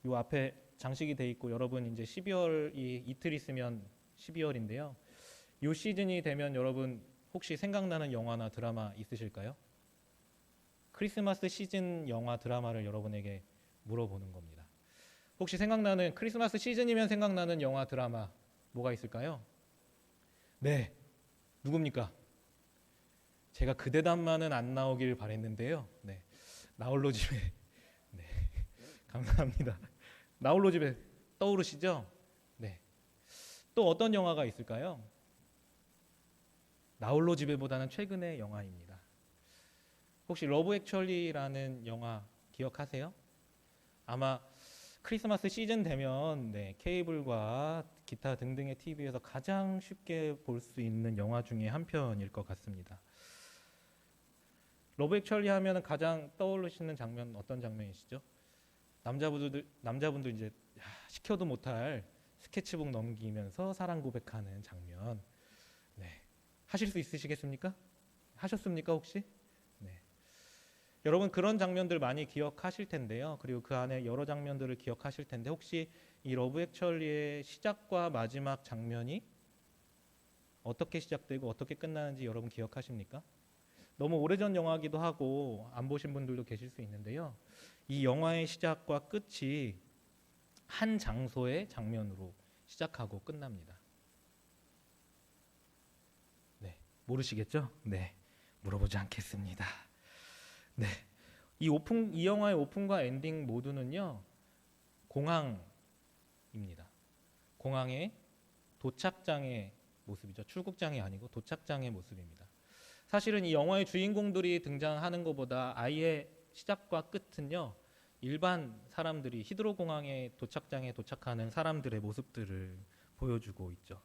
요 앞에 장식이 돼 있고 여러분 이제 12월이 이틀 있으면 12월인데요. 요 시즌이 되면 여러분 혹시 생각나는 영화나 드라마 있으실까요? 크리스마스 시즌 영화 드라마를 여러분에게 물어보는 겁니다. 혹시 생각나는 크리스마스 시즌이면 생각나는 영화 드라마 뭐가 있을까요? 네, 누굽니까? 제가 그 대답만은 안 나오길 바랬는데요. 네, 나홀로 집에. 네, 감사합니다. 나홀로 집에 떠오르시죠? 네, 또 어떤 영화가 있을까요? 나홀로 집에보다는 최근의 영화입니다. 혹시 러브 액츄얼리라는 영화 기억하세요? 아마 크리스마스 시즌 되면 네, 케이블과 기타 등등의 TV에서 가장 쉽게 볼 수 있는 영화 중에 한 편일 것 같습니다. 러브 액츄얼리 하면 가장 떠오르시는 장면 어떤 장면이시죠? 남자분들 이제 시켜도 못할 스케치북 넘기면서 사랑 고백하는 장면. 네, 하실 수 있으시겠습니까? 하셨습니까 혹시? 네. 여러분 그런 장면들 많이 기억하실 텐데요. 그리고 그 안에 여러 장면들을 기억하실 텐데 혹시 이 러브 액츄얼리의 시작과 마지막 장면이 어떻게 시작되고 어떻게 끝나는지 여러분 기억하십니까? 너무 오래전 영화기도 하고 안 보신 분들도 계실 수 있는데요. 이 영화의 시작과 끝이 한 장소의 장면으로 시작하고 끝납니다. 네, 모르시겠죠? 네, 물어보지 않겠습니다. 네, 이 영화의 오픈과 엔딩 모두는요 공항입니다. 공항의 도착장의 모습이죠. 출국장이 아니고 도착장의 모습입니다. 사실은 이 영화의 주인공들이 등장하는 것보다 아예 시작과 끝은요 일반 사람들이 히드로 공항의 도착장에 도착하는 사람들의 모습들을 보여주고 있죠.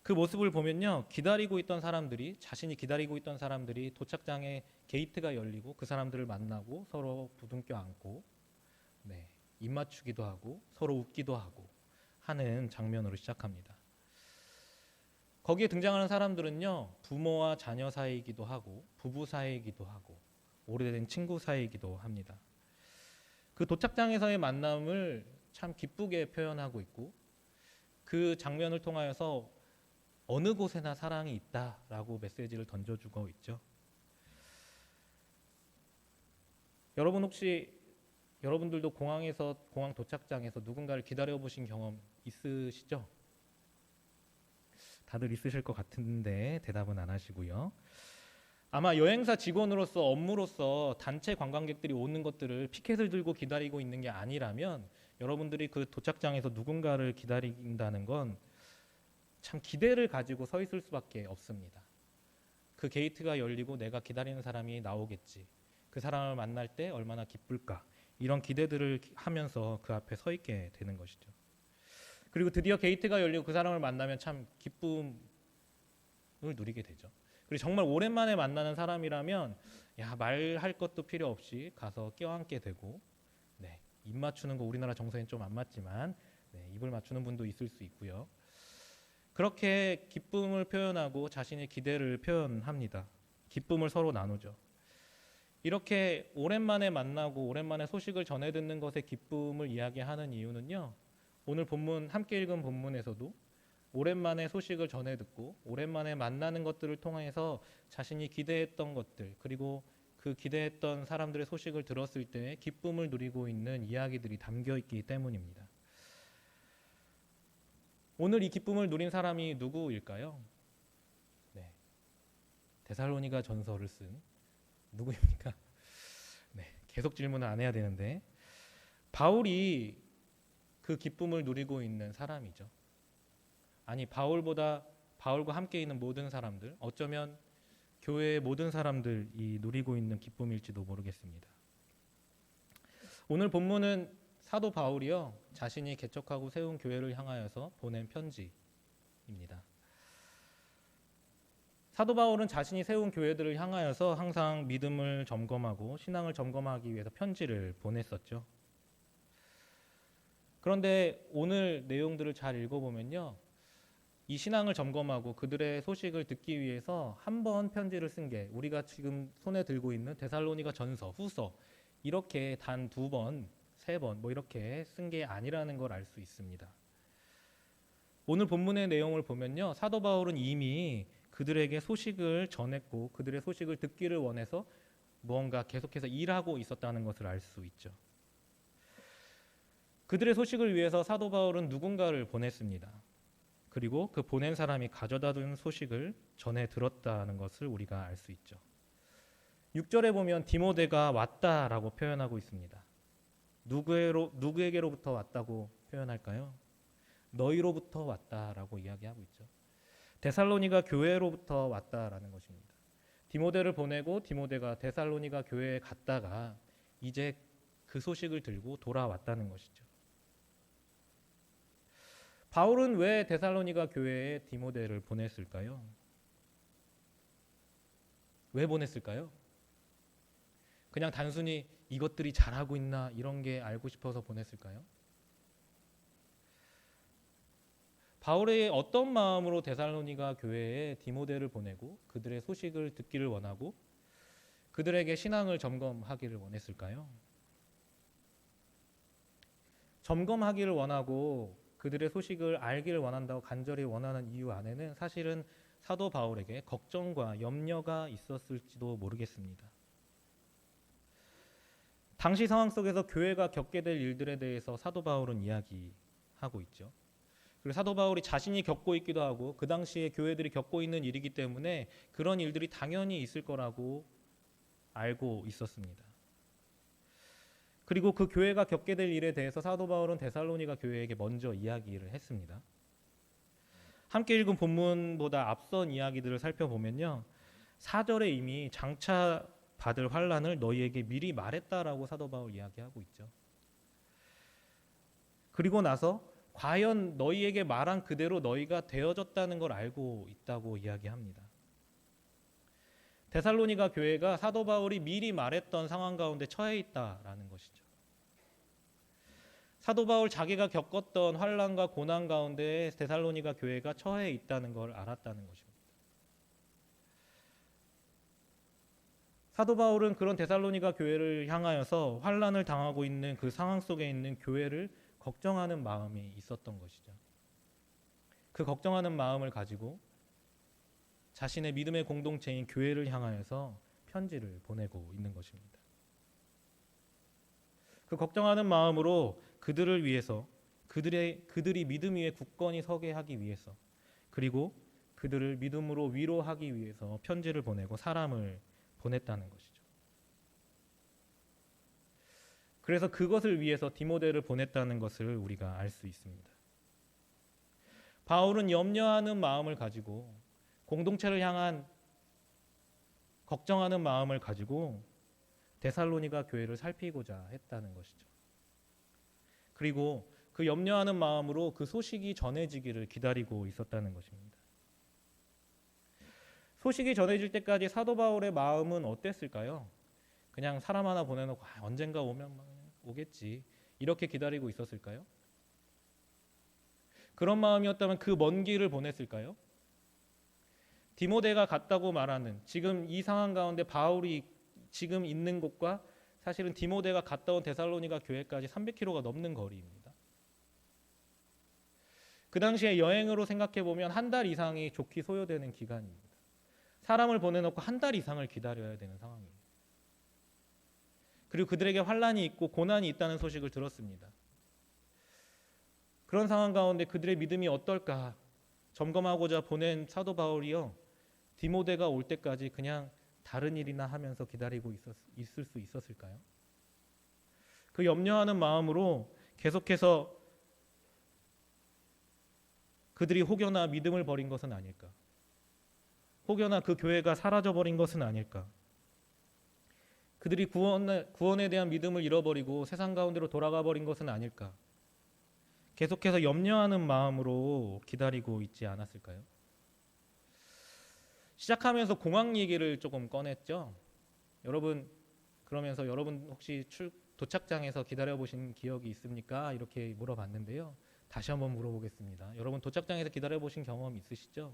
그 모습을 보면요 기다리고 있던 사람들이 자신이 기다리고 있던 사람들이 도착장에 게이트가 열리고 그 사람들을 만나고 서로 부둥켜 안고 네, 입 맞추기도 하고 서로 웃기도 하고 하는 장면으로 시작합니다. 거기에 등장하는 사람들은요 부모와 자녀 사이이기도 하고 부부 사이이기도 하고 오래된 친구 사이이기도 합니다. 그 도착장에서의 만남을 참 기쁘게 표현하고 있고 그 장면을 통하여서 어느 곳에나 사랑이 있다라고 메시지를 던져주고 있죠. 여러분 혹시 여러분들도 공항 도착장에서 누군가를 기다려 보신 경험 있으시죠? 다들 있으실 것 같은데 대답은 안 하시고요. 아마 여행사 직원으로서 업무로서 단체 관광객들이 오는 것들을 피켓을 들고 기다리고 있는 게 아니라면 여러분들이 그 도착장에서 누군가를 기다린다는 건 참 기대를 가지고 서 있을 수밖에 없습니다. 그 게이트가 열리고 내가 기다리는 사람이 나오겠지. 그 사람을 만날 때 얼마나 기쁠까. 이런 기대들을 하면서 그 앞에 서 있게 되는 것이죠. 그리고 드디어 게이트가 열리고 그 사람을 만나면 참 기쁨을 누리게 되죠. 그리고 정말 오랜만에 만나는 사람이라면 말할 것도 필요 없이 가서 껴안게 되고 네, 입 맞추는 거 우리나라 정서엔 좀 안 맞지만 네, 입을 맞추는 분도 있을 수 있고요. 그렇게 기쁨을 표현하고 자신의 기대를 표현합니다. 기쁨을 서로 나누죠. 이렇게 오랜만에 만나고 오랜만에 소식을 전해 듣는 것의 기쁨을 이야기하는 이유는요. 오늘 본문 함께 읽은 본문에서도 오랜만에 소식을 전해 듣고 오랜만에 만나는 것들을 통해서 자신이 기대했던 것들 그리고 그 기대했던 사람들의 소식을 들었을 때 기쁨을 누리고 있는 이야기들이 담겨 있기 때문입니다. 오늘 이 기쁨을 누린 사람이 누구일까요? 네, 데살로니가 전서를 쓴 누구입니까? 네, 계속 질문을 안 해야 되는데 바울이 그 기쁨을 누리고 있는 사람이죠. 아니 바울과 함께 있는 모든 사람들 어쩌면 교회의 모든 사람들이 누리고 있는 기쁨일지도 모르겠습니다. 오늘 본문은 사도 바울이요 자신이 개척하고 세운 교회를 향하여서 보낸 편지입니다. 사도 바울은 자신이 세운 교회들을 향하여서 항상 믿음을 점검하고 신앙을 점검하기 위해서 편지를 보냈었죠. 그런데 오늘 내용들을 잘 읽어보면요 이 신앙을 점검하고 그들의 소식을 듣기 위해서 한 번 편지를 쓴 게 우리가 지금 손에 들고 있는 데살로니가 전서, 후서 이렇게 단 2번 3번 뭐 이렇게 쓴 게 아니라는 걸 알 수 있습니다. 오늘 본문의 내용을 보면요, 사도 바울은 이미 그들에게 소식을 전했고 그들의 소식을 듣기를 원해서 무언가 계속해서 일하고 있었다는 것을 알 수 있죠. 그들의 소식을 위해서 사도 바울은 누군가를 보냈습니다. 그리고 그 보낸 사람이 가져다 준 소식을 전해 들었다는 것을 우리가 알 수 있죠. 6절에 보면 디모데가 왔다라고 표현하고 있습니다. 누구에게로부터 왔다고 표현할까요? 너희로부터 왔다라고 이야기하고 있죠. 데살로니가 교회로부터 왔다라는 것입니다. 디모데를 보내고 디모데가 데살로니가 교회에 갔다가 이제 그 소식을 들고 돌아왔다는 것이죠. 바울은 왜 데살로니가 교회에 디모데를 보냈을까요? 왜 보냈을까요? 그냥 단순히 이것들이 잘하고 있나 이런 게 알고 싶어서 보냈을까요? 바울의 어떤 마음으로 데살로니가 교회에 디모데를 보내고 그들의 소식을 듣기를 원하고 그들에게 신앙을 점검하기를 원했을까요? 점검하기를 원하고 그들의 소식을 알기를 원한다고 간절히 원하는 이유 안에는 사실은 사도 바울에게 걱정과 염려가 있었을지도 모르겠습니다. 당시 상황 속에서 교회가 겪게 될 일들에 대해서 사도 바울은 이야기하고 있죠. 그리고 사도 바울이 자신이 겪고 있기도 하고 그 당시에 교회들이 겪고 있는 일이기 때문에 그런 일들이 당연히 있을 거라고 알고 있었습니다. 그리고 그 교회가 겪게 될 일에 대해서 사도 바울은 데살로니가 교회에게 먼저 이야기를 했습니다. 함께 읽은 본문보다 앞선 이야기들을 살펴보면요, 4절에 이미 장차 받을 환난을 너희에게 미리 말했다라고 사도 바울 이야기하고 있죠. 그리고 나서 과연 너희에게 말한 그대로 너희가 되어졌다는 걸 알고 있다고 이야기합니다. 데살로니가 교회가 사도 바울이 미리 말했던 상황 가운데 처해 있다라는 것이죠. 사도 바울 자기가 겪었던 환난과 고난 가운데 데살로니가 교회가 처해 있다는 걸 알았다는 것입니다. 사도 바울은 그런 데살로니가 교회를 향하여서 환난을 당하고 있는 그 상황 속에 있는 교회를 걱정하는 마음이 있었던 것이죠. 그 걱정하는 마음을 가지고 자신의 믿음의 공동체인 교회를 향하여서 편지를 보내고 있는 것입니다. 그 걱정하는 마음으로 그들을 위해서 그들이 믿음 위에 굳건히 서게 하기 위해서 그리고 그들을 믿음으로 위로하기 위해서 편지를 보내고 사람을 보냈다는 것이죠. 그래서 그것을 위해서 디모데를 보냈다는 것을 우리가 알 수 있습니다. 바울은 염려하는 마음을 가지고 공동체를 향한 걱정하는 마음을 가지고 데살로니가 교회를 살피고자 했다는 것이죠. 그리고 그 염려하는 마음으로 그 소식이 전해지기를 기다리고 있었다는 것입니다. 소식이 전해질 때까지 사도 바울의 마음은 어땠을까요? 그냥 사람 하나 보내놓고 언젠가 오면 오겠지 이렇게 기다리고 있었을까요? 그런 마음이었다면 그 먼 길을 보냈을까요? 디모데가 갔다고 말하는 지금 이 상황 가운데 바울이 지금 있는 곳과 사실은 디모데가 갔다 온 데살로니가 교회까지 300km가 넘는 거리입니다. 그 당시에 여행으로 생각해 보면 한 달 이상이 좋게 소요되는 기간입니다. 사람을 보내놓고 한 달 이상을 기다려야 되는 상황이에요. 그리고 그들에게 환난이 있고 고난이 있다는 소식을 들었습니다. 그런 상황 가운데 그들의 믿음이 어떨까 점검하고자 보낸 사도 바울이요, 디모데가 올 때까지 그냥 다른 일이나 하면서 기다리고 있을 수 있었을까요? 그 염려하는 마음으로 계속해서 그들이 혹여나 믿음을 버린 것은 아닐까? 혹여나 그 교회가 사라져버린 것은 아닐까? 그들이 구원에 대한 믿음을 잃어버리고 세상 가운데로 돌아가 버린 것은 아닐까? 계속해서 염려하는 마음으로 기다리고 있지 않았을까요? 시작하면서 공항 얘기를 조금 꺼냈죠. 여러분, 그러면서 여러분 혹시 도착장에서 기다려보신 기억이 있습니까? 이렇게 물어봤는데요. 다시 한번 물어보겠습니다. 여러분 도착장에서 기다려보신 경험 있으시죠?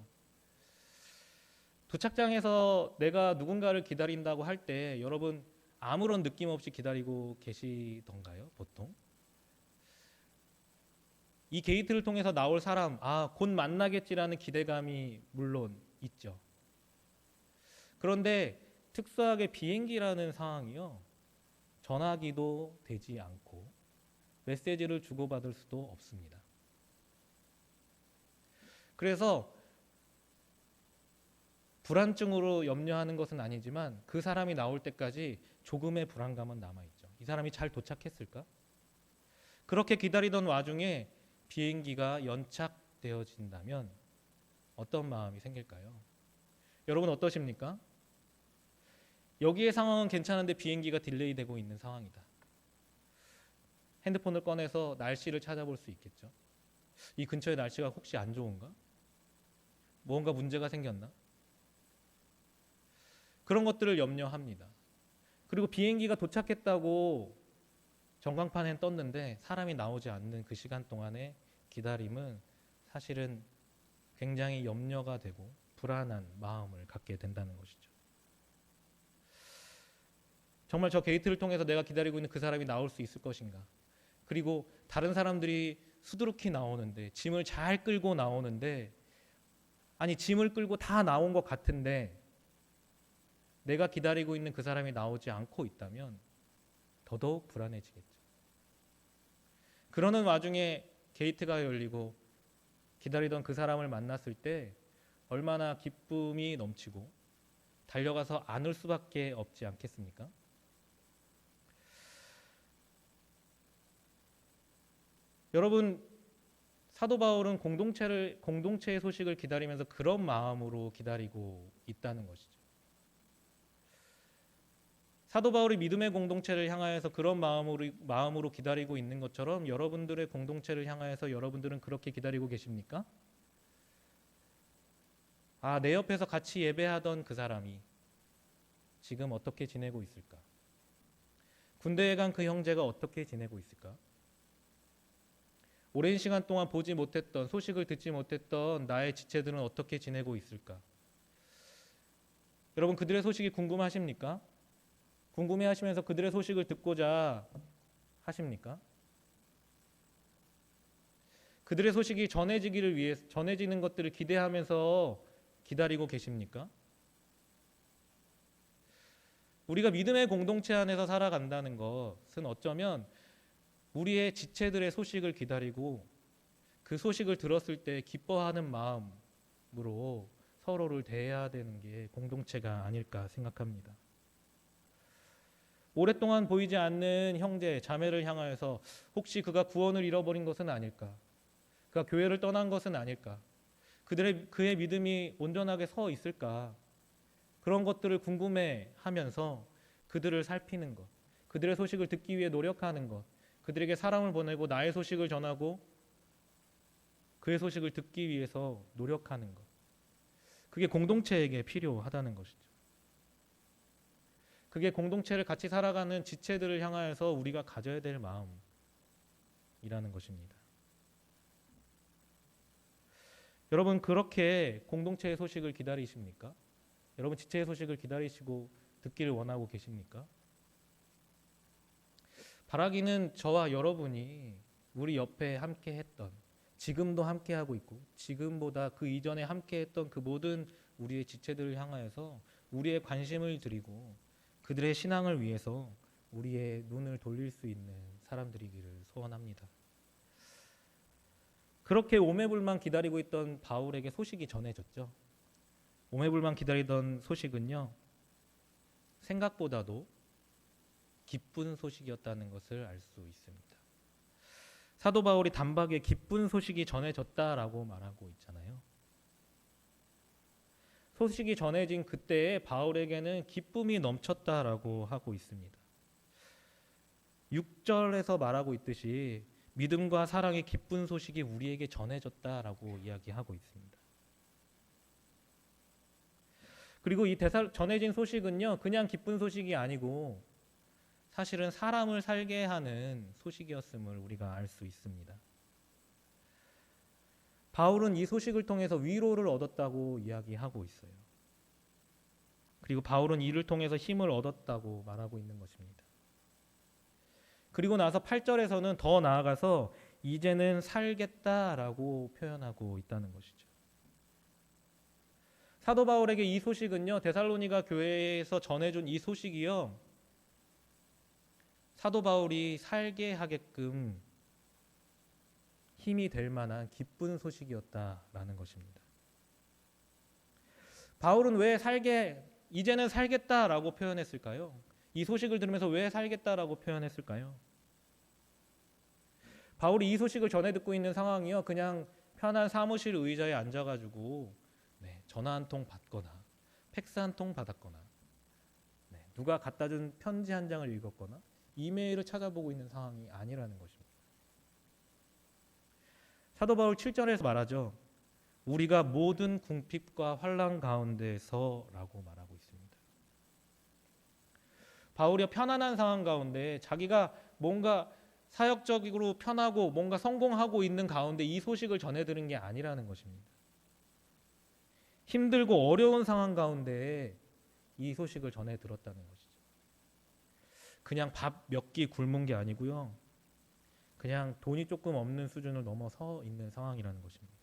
도착장에서 내가 누군가를 기다린다고 할 때 여러분 아무런 느낌 없이 기다리고 계시던가요, 보통? 이 게이트를 통해서 나올 사람, 곧 만나겠지라는 기대감이 물론 있죠. 그런데 특수하게 비행기라는 상황이요, 전화기도 되지 않고 메시지를 주고받을 수도 없습니다. 그래서 불안증으로 염려하는 것은 아니지만 그 사람이 나올 때까지 조금의 불안감은 남아있죠. 이 사람이 잘 도착했을까? 그렇게 기다리던 와중에 비행기가 연착되어진다면 어떤 마음이 생길까요? 여러분 어떠십니까? 여기의 상황은 괜찮은데 비행기가 딜레이 되고 있는 상황이다. 핸드폰을 꺼내서 날씨를 찾아볼 수 있겠죠. 이 근처의 날씨가 혹시 안 좋은가? 뭔가 문제가 생겼나? 그런 것들을 염려합니다. 그리고 비행기가 도착했다고 전광판엔 떴는데 사람이 나오지 않는 그 시간 동안의 기다림은 사실은 굉장히 염려가 되고 불안한 마음을 갖게 된다는 것이죠. 정말 저 게이트를 통해서 내가 기다리고 있는 그 사람이 나올 수 있을 것인가? 그리고 다른 사람들이 수두룩히 나오는데, 짐을 잘 끌고 나오는데, 아니 짐을 끌고 다 나온 것 같은데 내가 기다리고 있는 그 사람이 나오지 않고 있다면 더더욱 불안해지겠죠. 그러는 와중에 게이트가 열리고 기다리던 그 사람을 만났을 때 얼마나 기쁨이 넘치고 달려가서 안을 수밖에 없지 않겠습니까? 여러분, 사도 바울은 공동체의 소식을 기다리면서 그런 마음으로 기다리고 있다는 것이죠. 사도 바울이 믿음의 공동체를 향하여서 그런 마음으로 기다리고 있는 것처럼 여러분들의 공동체를 향하여서 여러분들은 그렇게 기다리고 계십니까? 내 옆에서 같이 예배하던 그 사람이 지금 어떻게 지내고 있을까? 군대에 간 그 형제가 어떻게 지내고 있을까? 오랜 시간 동안 보지 못했던, 소식을 듣지 못했던 나의 지체들은 어떻게 지내고 있을까? 여러분, 그들의 소식이 궁금하십니까? 궁금해하시면서 그들의 소식을 듣고자 하십니까? 그들의 소식이 전해지기를 위해서, 전해지는 것들을 기대하면서 기다리고 계십니까? 우리가 믿음의 공동체 안에서 살아간다는 것은 어쩌면 우리의 지체들의 소식을 기다리고 그 소식을 들었을 때 기뻐하는 마음으로 서로를 대해야 되는 게 공동체가 아닐까 생각합니다. 오랫동안 보이지 않는 형제, 자매를 향하여서 혹시 그가 구원을 잃어버린 것은 아닐까? 그가 교회를 떠난 것은 아닐까? 그의 믿음이 온전하게 서 있을까? 그런 것들을 궁금해하면서 그들을 살피는 것, 그들의 소식을 듣기 위해 노력하는 것, 그들에게 사람을 보내고 나의 소식을 전하고 그의 소식을 듣기 위해서 노력하는 것, 그게 공동체에게 필요하다는 것이죠. 그게 공동체를 같이 살아가는 지체들을 향하여서 우리가 가져야 될 마음이라는 것입니다. 여러분, 그렇게 공동체의 소식을 기다리십니까? 여러분, 지체의 소식을 기다리시고 듣기를 원하고 계십니까? 바라기는 저와 여러분이 우리 옆에 함께 했던, 지금도 함께 하고 있고 지금보다 그 이전에 함께 했던 그 모든 우리의 지체들을 향하여서 우리의 관심을 드리고 그들의 신앙을 위해서 우리의 눈을 돌릴 수 있는 사람들이기를 소원합니다. 그렇게 오매불만 기다리고 있던 바울에게 소식이 전해졌죠. 오매불만 기다리던 소식은요, 생각보다도 기쁜 소식이었다는 것을 알 수 있습니다. 사도 바울이 단박에 기쁜 소식이 전해졌다라고 말하고 있잖아요. 소식이 전해진 그때에 바울에게는 기쁨이 넘쳤다라고 하고 있습니다. 6절에서 말하고 있듯이 믿음과 사랑의 기쁜 소식이 우리에게 전해졌다라고 이야기하고 있습니다. 그리고 이 전해진 소식은요, 그냥 기쁜 소식이 아니고 사실은 사람을 살게 하는 소식이었음을 우리가 알 수 있습니다. 바울은 이 소식을 통해서 위로를 얻었다고 이야기하고 있어요. 그리고 바울은 이를 통해서 힘을 얻었다고 말하고 있는 것입니다. 그리고 나서 8절에서는 더 나아가서 이제는 살겠다라고 표현하고 있다는 것이죠. 사도 바울에게 이 소식은요, 데살로니가 교회에서 전해준 이 소식이요, 사도 바울이 살게 하게끔 힘이 될 만한 기쁜 소식이었다라는 것입니다. 바울은 왜 이제는 살겠다라고 표현했을까요? 이 소식을 들으면서 왜 살겠다라고 표현했을까요? 바울이 이 소식을 전해 듣고 있는 상황이요, 그냥 편한 사무실 의자에 앉아가지고 전화 한 통 받거나 팩스 한 통 받았거나 누가 갖다 준 편지 한 장을 읽었거나 이메일을 찾아보고 있는 상황이 아니라는 것입니다. 사도 바울 7절에서 말하죠. 우리가 모든 궁핍과 환난 가운데서라고 말하고 있습니다. 바울이 편안한 상황 가운데 자기가 뭔가 사역적으로 편하고 뭔가 성공하고 있는 가운데 이 소식을 전해드린 게 아니라는 것입니다. 힘들고 어려운 상황 가운데 이 소식을 전해 들었다는 것이죠. 그냥 밥 몇 끼 굶은 게 아니고요. 그냥 돈이 조금 없는 수준을 넘어서 있는 상황이라는 것입니다.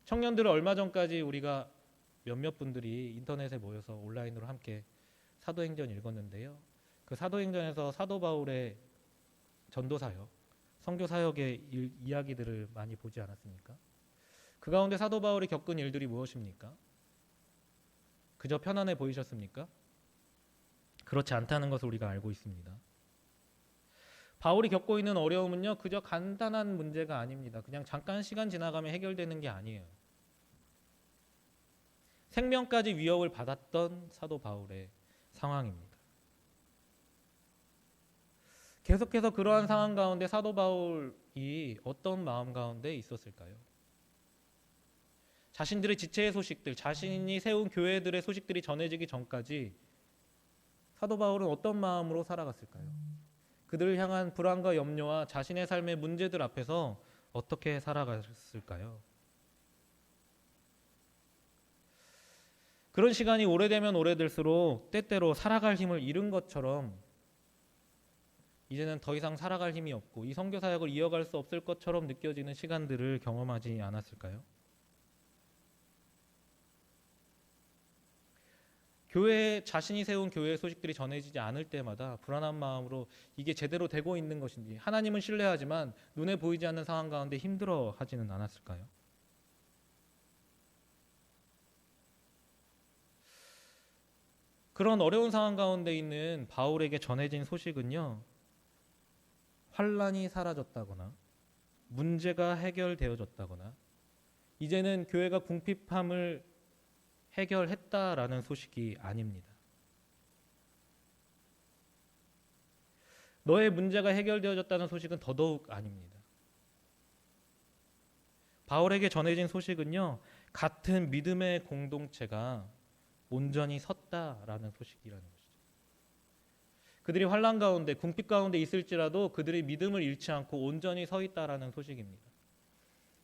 청년들은 얼마 전까지 우리가 몇몇 분들이 인터넷에 모여서 온라인으로 함께 사도행전 읽었는데요. 그 사도행전에서 사도 바울의 전도사역, 선교사역의 이야기들을 많이 보지 않았습니까? 그 가운데 사도 바울이 겪은 일들이 무엇입니까? 그저 편안해 보이셨습니까? 그렇지 않다는 것을 우리가 알고 있습니다. 바울이 겪고 있는 어려움은요, 그저 간단한 문제가 아닙니다. 그냥 잠깐 시간 지나가면 해결되는 게 아니에요. 생명까지 위협을 받았던 사도 바울의 상황입니다. 계속해서 그러한 상황 가운데 사도 바울이 어떤 마음 가운데 있었을까요? 자신들의 지체의 소식들, 자신이 세운 교회들의 소식들이 전해지기 전까지 사도 바울은 어떤 마음으로 살아갔을까요? 그들을 향한 불안과 염려와 자신의 삶의 문제들 앞에서 어떻게 살아갔을까요? 그런 시간이 오래되면 오래될수록 때때로 살아갈 힘을 잃은 것처럼 이제는 더 이상 살아갈 힘이 없고 이 선교 사역을 이어갈 수 없을 것처럼 느껴지는 시간들을 경험하지 않았을까요? 교회 자신이 세운 교회의 소식들이 전해지지 않을 때마다 불안한 마음으로 이게 제대로 되고 있는 것인지, 하나님은 신뢰하지만 눈에 보이지 않는 상황 가운데 힘들어하지는 않았을까요? 그런 어려운 상황 가운데 있는 바울에게 전해진 소식은요, 환난이 사라졌다거나 문제가 해결되어졌다거나 이제는 교회가 궁핍함을 해결했다라는 소식이 아닙니다. 너의 문제가 해결되어졌다는 소식은 더더욱 아닙니다. 바울에게 전해진 소식은요, 같은 믿음의 공동체가 온전히 섰다라는 소식이라는 것이죠. 그들이 환난 가운데, 궁핍 가운데 있을지라도 그들의 믿음을 잃지 않고 온전히 서 있다라는 소식입니다.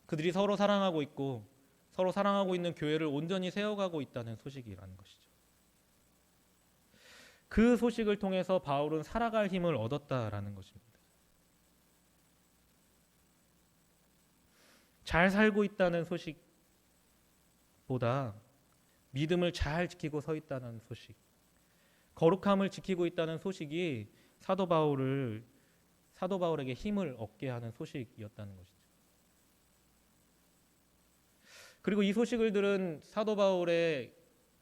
그들이 서로 사랑하고 있고 서로 사랑하고 있는 교회를 온전히 세워가고 있다는 소식이라는 것이죠. 그 소식을 통해서 바울은 살아갈 힘을 얻었다라는 것입니다. 잘 살고 있다는 소식보다 믿음을 잘 지키고 서 있다는 소식, 거룩함을 지키고 있다는 소식이 사도 바울에게 힘을 얻게 하는 소식이었다는 것이죠. 그리고 이 소식을 들은 사도 바울의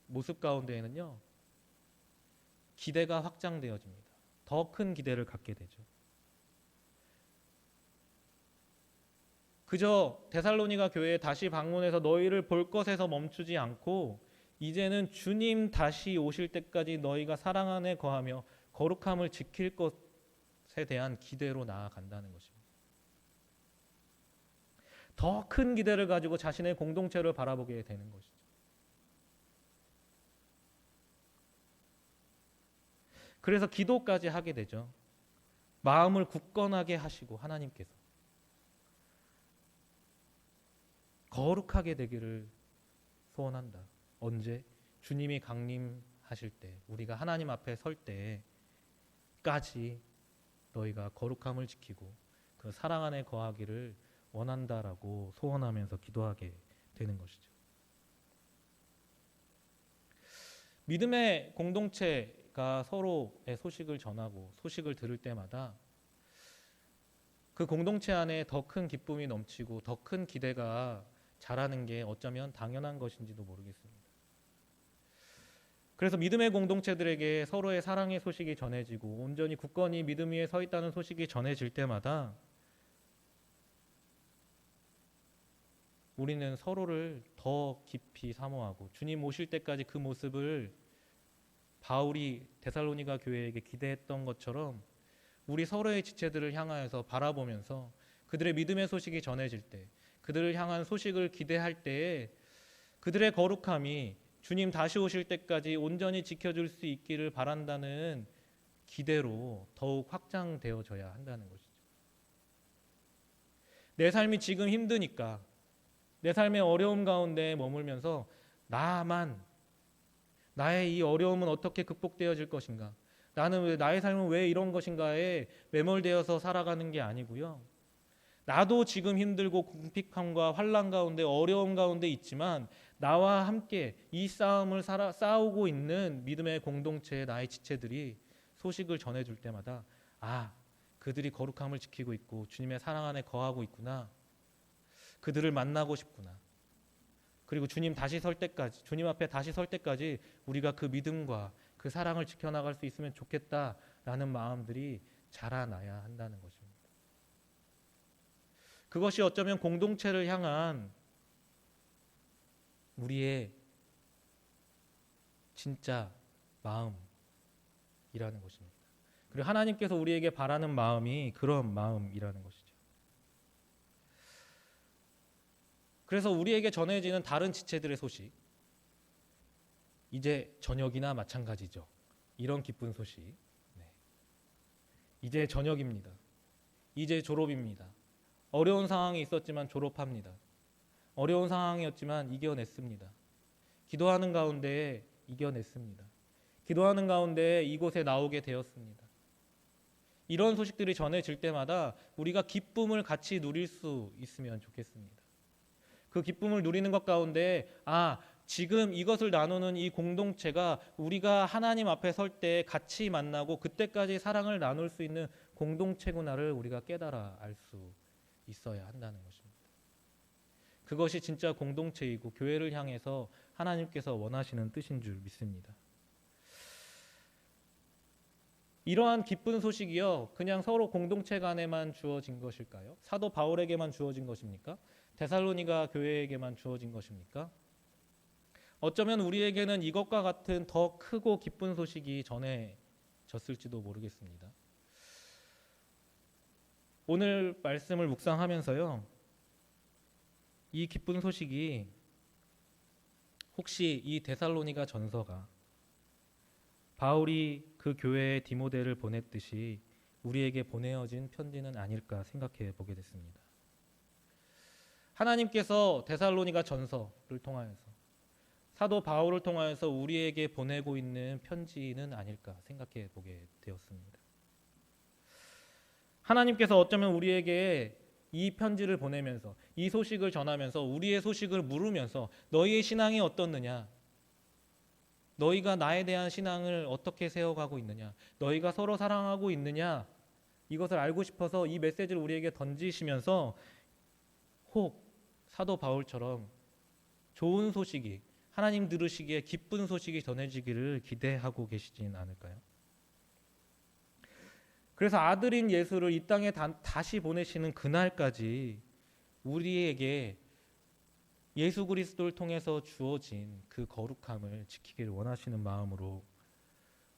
모습 가운데에는요, 기대가 확장되어집니다. 더 큰 기대를 갖게 되죠. 그저 데살로니가 교회에 다시 방문해서 너희를 볼 것에서 멈추지 않고 이제는 주님 다시 오실 때까지 너희가 사랑 안에 거하며 거룩함을 지킬 것에 대한 기대로 나아간다는 것입니다. 더 큰 기대를 가지고 자신의 공동체를 바라보게 되는 것이죠. 그래서 기도까지 하게 되죠. 마음을 굳건하게 하시고 하나님께서 거룩하게 되기를 소원한다. 언제? 주님이 강림하실 때, 우리가 하나님 앞에 설 때까지 너희가 거룩함을 지키고 그 사랑 안에 거하기를 원한다라고 소원하면서 기도하게 되는 것이죠. 믿음의 공동체가 서로의 소식을 전하고 소식을 들을 때마다 그 공동체 안에 더 큰 기쁨이 넘치고 더 큰 기대가 자라는 게 어쩌면 당연한 것인지도 모르겠습니다. 그래서 믿음의 공동체들에게 서로의 사랑의 소식이 전해지고 온전히 굳건히 믿음 위에 서 있다는 소식이 전해질 때마다 우리는 서로를 더 깊이 사모하고 주님 오실 때까지 그 모습을 바울이 데살로니가 교회에게 기대했던 것처럼 우리 서로의 지체들을 향하여서 바라보면서 그들의 믿음의 소식이 전해질 때, 그들을 향한 소식을 기대할 때에 그들의 거룩함이 주님 다시 오실 때까지 온전히 지켜줄 수 있기를 바란다는 기대로 더욱 확장되어져야 한다는 것이죠. 내 삶이 지금 힘드니까, 내 삶의 어려움 가운데 머물면서 나의 이 어려움은 어떻게 극복되어질 것인가, 나의 삶은 왜 이런 것인가에 매몰되어서 살아가는 게 아니고요. 나도 지금 힘들고 궁핍함과 환난 가운데 어려움 가운데 있지만 나와 함께 이 싸움을 싸우고 있는 믿음의 공동체의 나의 지체들이 소식을 전해줄 때마다 그들이 거룩함을 지키고 있고 주님의 사랑 안에 거하고 있구나. 그들을 만나고 싶구나. 그리고 주님 앞에 다시 설 때까지 우리가 그 믿음과 그 사랑을 지켜나갈 수 있으면 좋겠다라는 마음들이 자라나야 한다는 것입니다. 그것이 어쩌면 공동체를 향한 우리의 진짜 마음이라는 것입니다. 그리고 하나님께서 우리에게 바라는 마음이 그런 마음이라는 것이죠. 그래서 우리에게 전해지는 다른 지체들의 소식, 이제 저녁이나 마찬가지죠. 이런 기쁜 소식. 이제 저녁입니다. 이제 졸업입니다. 어려운 상황이 있었지만 졸업합니다. 어려운 상황이었지만 이겨냈습니다. 기도하는 가운데 이겨냈습니다. 기도하는 가운데 이곳에 나오게 되었습니다. 이런 소식들이 전해질 때마다 우리가 기쁨을 같이 누릴 수 있으면 좋겠습니다. 그 기쁨을 누리는 것 가운데 지금 이것을 나누는 이 공동체가 우리가 하나님 앞에 설 때 같이 만나고 그때까지 사랑을 나눌 수 있는 공동체구나를 우리가 깨달아 알 수 있어야 한다는 것입니다. 그것이 진짜 공동체이고 교회를 향해서 하나님께서 원하시는 뜻인 줄 믿습니다. 이러한 기쁜 소식이요, 그냥 서로 공동체 간에만 주어진 것일까요? 사도 바울에게만 주어진 것입니까? 데살로니가 교회에게만 주어진 것입니까? 어쩌면 우리에게는 이것과 같은 더 크고 기쁜 소식이 전해졌을지도 모르겠습니다. 오늘 말씀을 묵상하면서요, 이 기쁜 소식이 혹시 이 데살로니가 전서가 바울이 그 교회에 디모데를 보냈듯이 우리에게 보내어진 편지는 아닐까 생각해 보게 됐습니다. 하나님께서 데살로니가 전서를 통하여서 사도 바울을 통하여서 우리에게 보내고 있는 편지는 아닐까 생각해 보게 되었습니다. 하나님께서 어쩌면 우리에게 이 편지를 보내면서 이 소식을 전하면서 우리의 소식을 물으면서 너희의 신앙이 어떻느냐, 너희가 나에 대한 신앙을 어떻게 세워가고 있느냐, 너희가 서로 사랑하고 있느냐, 이것을 알고 싶어서 이 메시지를 우리에게 던지시면서 혹 사도 바울처럼 좋은 소식이, 하나님 들으시기에 기쁜 소식이 전해지기를 기대하고 계시진 않을까요? 그래서 아들인 예수를 이 땅에 다시 보내시는 그날까지 우리에게 예수 그리스도를 통해서 주어진 그 거룩함을 지키기를 원하시는 마음으로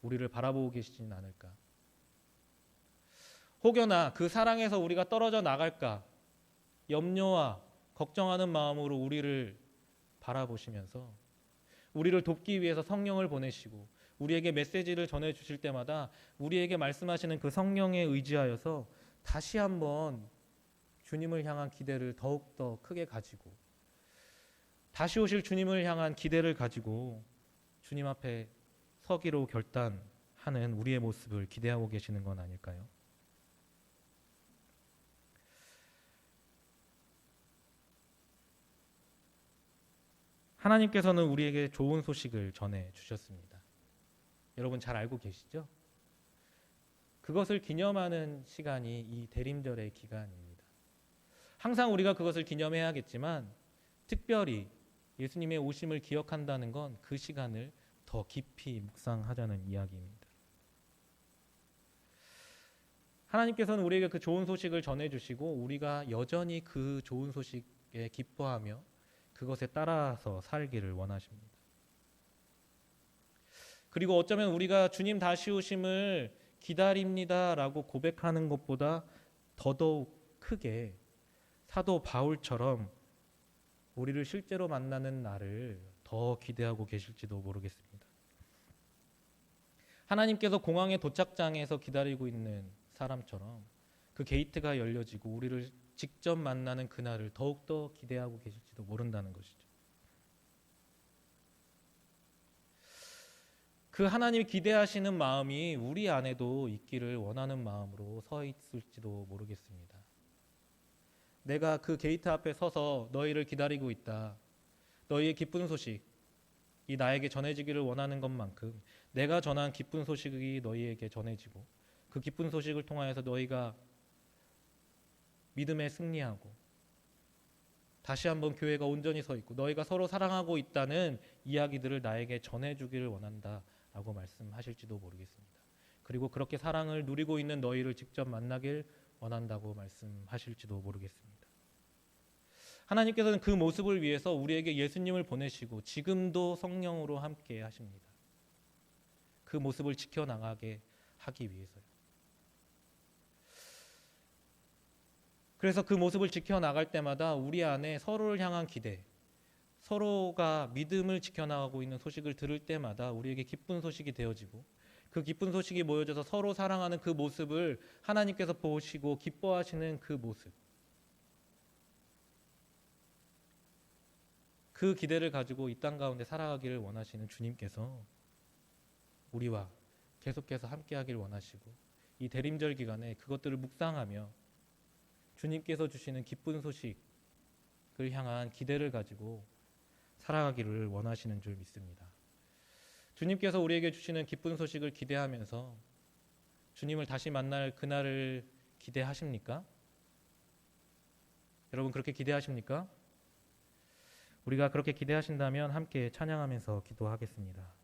우리를 바라보고 계시진 않을까. 혹여나 그 사랑에서 우리가 떨어져 나갈까 염려와 걱정하는 마음으로 우리를 바라보시면서 우리를 돕기 위해서 성령을 보내시고 우리에게 메시지를 전해주실 때마다 우리에게 말씀하시는 그 성령에 의지하여서 다시 한번 주님을 향한 기대를 더욱더 크게 가지고 다시 오실 주님을 향한 기대를 가지고 주님 앞에 서기로 결단하는 우리의 모습을 기대하고 계시는 건 아닐까요? 하나님께서는 우리에게 좋은 소식을 전해 주셨습니다. 여러분 잘 알고 계시죠? 그것을 기념하는 시간이 이 대림절의 기간입니다. 항상 우리가 그것을 기념해야겠지만 특별히 예수님의 오심을 기억한다는 건 그 시간을 더 깊이 묵상하자는 이야기입니다. 하나님께서는 우리에게 그 좋은 소식을 전해주시고 우리가 여전히 그 좋은 소식에 기뻐하며 그것에 따라서 살기를 원하십니다. 그리고 어쩌면 우리가 주님 다시 오심을 기다립니다라고 고백하는 것보다 더더욱 크게 사도 바울처럼 우리를 실제로 만나는 날을 더 기대하고 계실지도 모르겠습니다. 하나님께서 공항의 도착장에서 기다리고 있는 사람처럼 그 게이트가 열려지고 우리를 직접 만나는 그날을 더욱더 기대하고 계실지도 모른다는 것이죠. 그 하나님이 기대하시는 마음이 우리 안에도 있기를 원하는 마음으로 서 있을지도 모르겠습니다. 내가 그 게이트 앞에 서서 너희를 기다리고 있다. 너희의 기쁜 소식이 나에게 전해지기를 원하는 것만큼 내가 전한 기쁜 소식이 너희에게 전해지고 그 기쁜 소식을 통하여서 너희가 믿음에 승리하고 다시 한번 교회가 온전히 서 있고 너희가 서로 사랑하고 있다는 이야기들을 나에게 전해주기를 원한다라고 말씀하실지도 모르겠습니다. 그리고 그렇게 사랑을 누리고 있는 너희를 직접 만나길 원한다고 말씀하실지도 모르겠습니다. 하나님께서는 그 모습을 위해서 우리에게 예수님을 보내시고 지금도 성령으로 함께 하십니다. 그 모습을 지켜나가게 하기 위해서요. 그래서 그 모습을 지켜나갈 때마다 우리 안에 서로를 향한 기대, 서로가 믿음을 지켜나가고 있는 소식을 들을 때마다 우리에게 기쁜 소식이 되어지고 그 기쁜 소식이 모여져서 서로 사랑하는 그 모습을 하나님께서 보시고 기뻐하시는 그 모습, 그 기대를 가지고 이 땅 가운데 살아가기를 원하시는 주님께서 우리와 계속해서 함께하길 원하시고 이 대림절 기간에 그것들을 묵상하며 주님께서 주시는 기쁜 소식을 향한 기대를 가지고 살아가기를 원하시는 줄 믿습니다. 주님께서 우리에게 주시는 기쁜 소식을 기대하면서 주님을 다시 만날 그날을 기대하십니까? 여러분 그렇게 기대하십니까? 우리가 그렇게 기대하신다면 함께 찬양하면서 기도하겠습니다.